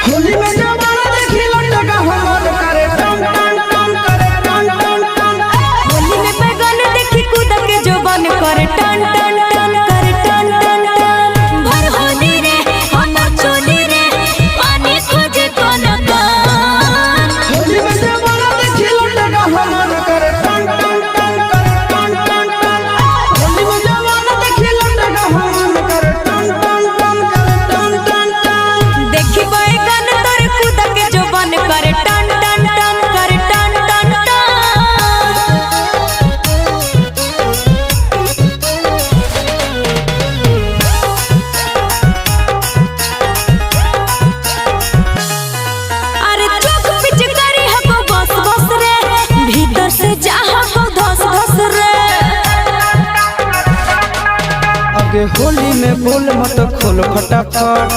होली में जवाना देखी लटका हमर करे टन टन टन करे टन टन टन। होली में बैगन देखी कूद के जोबन करे टन टन टन करे टन टन टन। भर होली रे हमर चोली रे पानी खोजे कोन कान। होली में जवाना देखी लटका हमर करे टन टन टन करे टन टन टन। होली में जवाना देखी लटका हमर करे टन टन टन करे टन टन टन। देखी बैगन तोर कूद के जोबन करे टन टन टन करे टन टन टन। अरे चुप पिचकारी हको बस बस रे भीतर से चाह को धस धस रे। आगे होली में बोल मत खोल फटाफट।